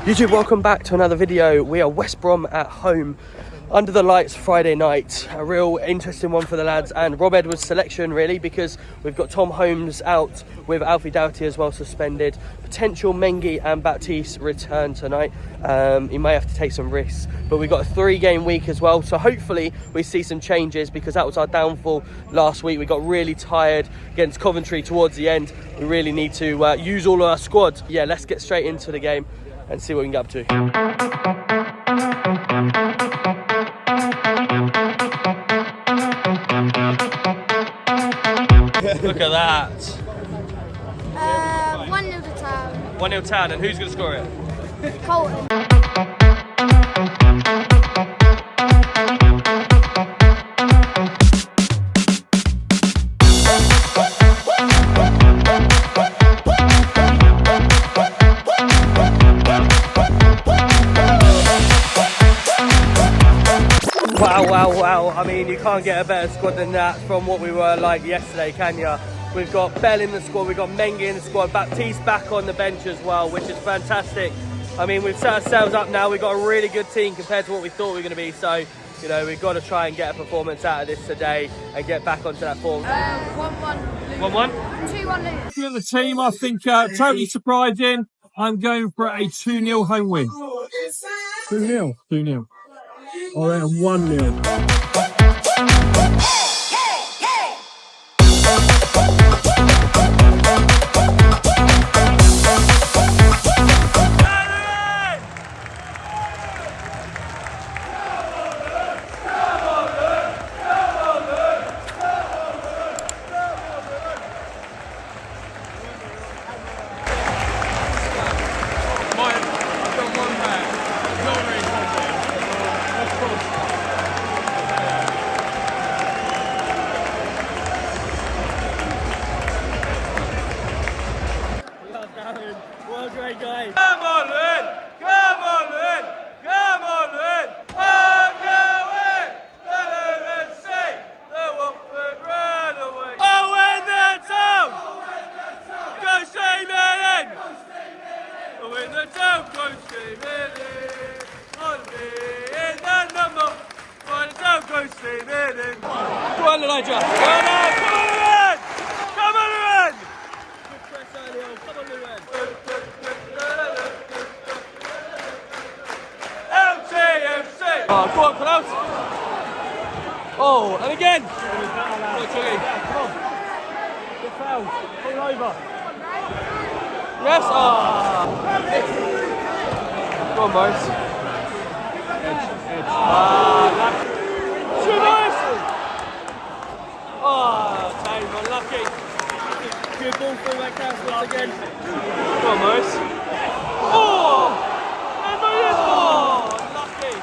YouTube, welcome back to another video. We are West Brom at home, under the lights Friday night. A real interesting one for the lads, and Rob Edwards' selection really, because we've got Tom Holmes out with Alfie Doughty as well suspended. Potential Mengi and Baptiste return tonight. He may have to take some risks, but we've got a 3-game week as well, so hopefully we see some changes, because that was our downfall last week. We got really tired against Coventry towards the end. We really need to use all of our squad. Yeah, let's get straight into the game and see what we can get up to. Look at that. 1-0 to Town. 1-0 Town, and who's going to score it? Colton. Wow. I mean, you can't get a better squad than that from what we were like yesterday, can you? We've got Bell in the squad, we've got Mengi in the squad, Baptiste back on the bench as well, which is fantastic. I mean, we've set ourselves up now. We've got a really good team compared to what we thought we were going to be. So, you know, we've got to try and get a performance out of this today and get back onto that form. 1-1. 1-1? 2-1. Looking at the team, I think totally surprising. I'm going for a 2-0 home win. 2-0? 2-0. All right, 1-0. Well done, guys. Come on, Lynn! Come on, Lynn! Come on, Lynn! On the way! The LTFC! The Watford Runaway! Oh, in the town! Go streaming in! Oh, in the town! Go streaming in! On me in the number! On the town! Go streaming in! Go on, Elijah! Come on, Lynn! Come on, Lynn! Good press early on. Come on, Lynn! LTFC! Oh, go on, close! Oh, and again! Come on, Chili. Come on. Good foul. Pull over. Yes! Oh. Go on, boys. Edge. Nice! Oh, Tame, unlucky. Good ball through that cast once again. Go on, boys. Oh! Lucky.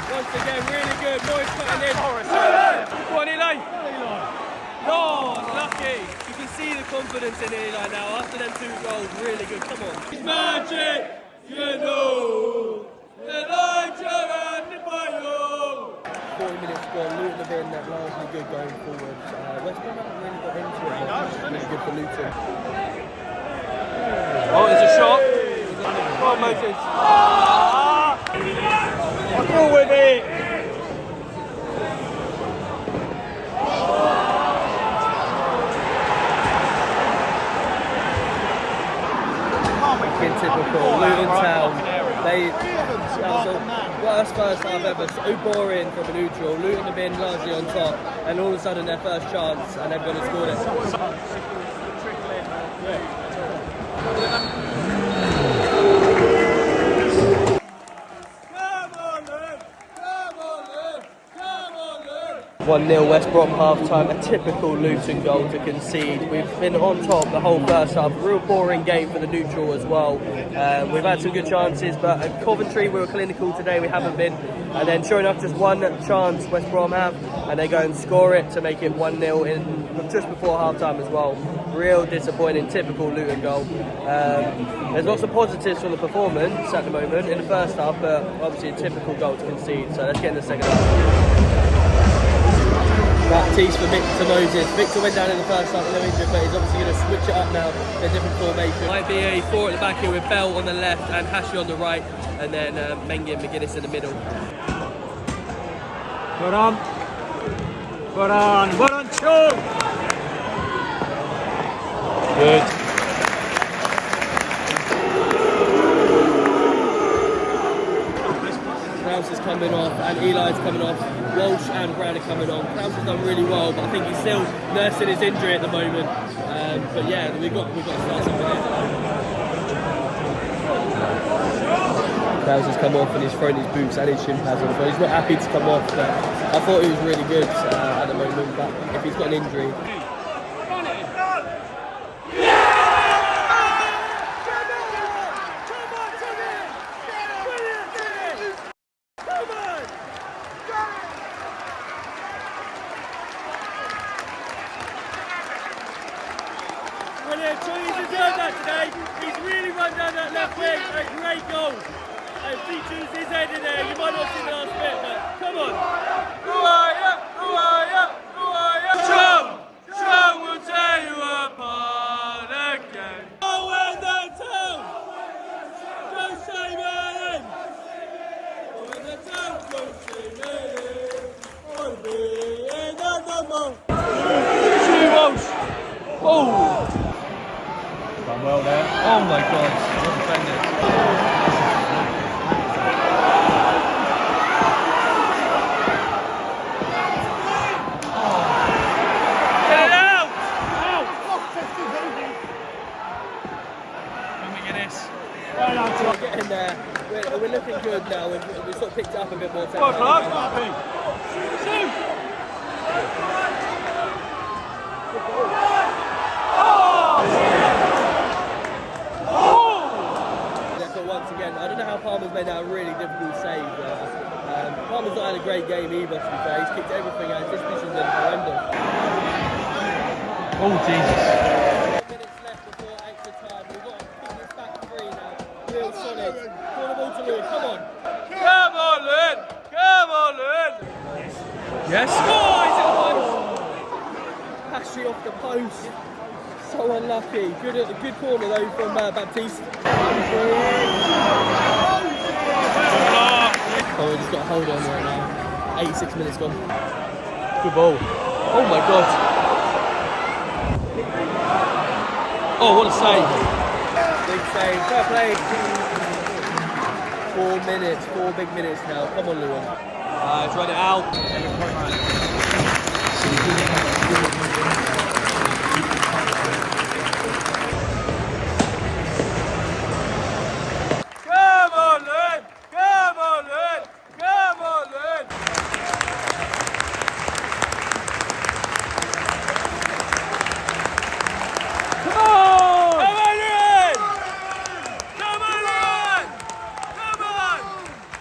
Once again, really good. Boys cutting in. Go on, Eli. Oh, lucky. You can see the confidence in Eli now. After them 2 goals, really good. Come on. It's magic, you know. Elijah and Bayo. 40 minutes gone. Luton have been largely good going forward. West Brom haven't really got into it. Really good for Luton. Oh, there's a shot. Come on, Moses. Go with it. In typical Luton Town, that was the worst first half ever. So boring from a neutral. Luton have been largely on top, and all of a sudden their first chance, and they've gone and scored it. Yeah. 1-0 West Brom half-time, a typical Luton goal to concede. We've been on top the whole first half, real boring game for the neutral as well. We've had some good chances, but at Coventry we were clinical today, we haven't been. And then sure enough, just one chance West Brom have, and they go and score it to make it 1-0 in just before half-time as well. Real disappointing, typical Luton goal. There's lots of positives from the performance at the moment in the first half, but obviously a typical goal to concede. So let's get in the second half. Baptiste for Victor Moses. Victor went down in the first half, no injured, but he's obviously going to switch it up now in a different formation. Might be a 4 at the back here with Bell on the left and Hashi on the right, and then Mengi and McGuinness in the middle. Well on. Well on. Well on, Sean. Good. Kraus is coming off and Eli's coming off. Walsh and Brown are coming on. Kraus has done really well, but I think he's still nursing his injury at the moment. But yeah, we've got to start something here. Kraus has come off and he's thrown his boots and his shin pads on. So he's not happy to come off, but I thought he was really good at the moment. But if he's got an injury. Brilliant, Johnny deserved that today. He's really run down that left wing. A great goal. And features his head in there. You might not see the last bit, but come on. Who are you? Who are you? Who are you? Chum will tear you apart again. Oh, and that's home. Don't say man. Oh, and that's home. Don't say man. Oh, and that's home. Walsh. Oh. Done well there. Oh my God, what defending. Get it out! We're getting there. We're looking good now. We've sort of picked it up a bit more. Come on, Clark. Once again, I don't know how Palmer's made that a really difficult save. Palmer's not had a great game either, to be fair. He's kicked everything out. His disposition's been horrendous. Oh, Jesus. 4 minutes left before extra time. We've got to kick this back 3 now. Real solid. Call the ball to Lewin. Come on. Come on, Lewin. Come on, Lewin. Yes. Oh, he's at one. Hashi off the post. So unlucky. Good corner though from Baptiste. Oh, we just got a hold on right now. 86 minutes gone. Good ball. Oh my God. Oh, what a save. Big save. Fair play. 4 minutes. 4 big minutes now. Come on, Lewin. Let's run it out.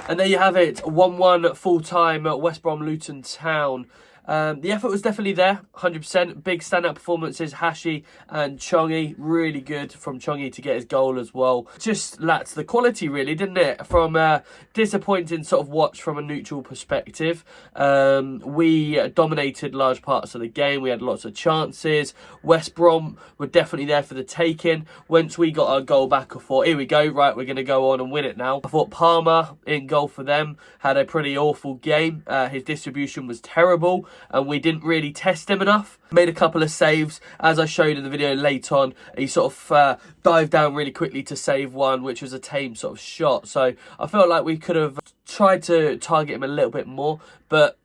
And there you have it, 1-1 full-time at West Brom Luton Town. The effort was definitely there, 100%. Big standout performances, Hashi and Chongi. Really good from Chongi to get his goal as well. Just lacked the quality really, didn't it? From a disappointing sort of watch from a neutral perspective. We dominated large parts of the game. We had lots of chances. West Brom were definitely there for the taking. Once we got our goal back, I thought, here we go, right, we're going to go on and win it now. I thought Palmer in goal for them had a pretty awful game. His distribution was terrible. And we didn't really test him enough. Made a couple of saves, as I showed in the video late on. He sort of dived down really quickly to save one, which was a tame sort of shot. So I felt like we could have tried to target him a little bit more. But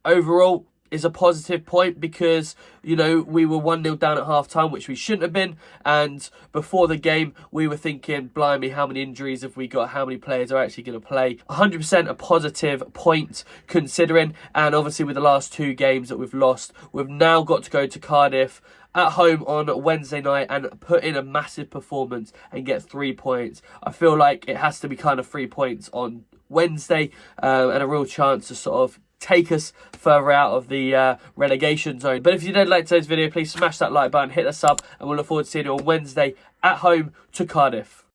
overall, is a positive point because, you know, we were 1-0 down at half-time, which we shouldn't have been. And before the game, we were thinking, blimey, how many injuries have we got? How many players are actually going to play? 100% a positive point considering. And obviously with the last 2 games that we've lost, we've now got to go to Cardiff at home on Wednesday night and put in a massive performance and get 3 points. I feel like it has to be kind of 3 points on Wednesday and a real chance to sort of take us further out of the relegation zone. But if you did like today's video, please smash that like button, hit the sub, and we'll look forward to seeing you on Wednesday at home to Cardiff.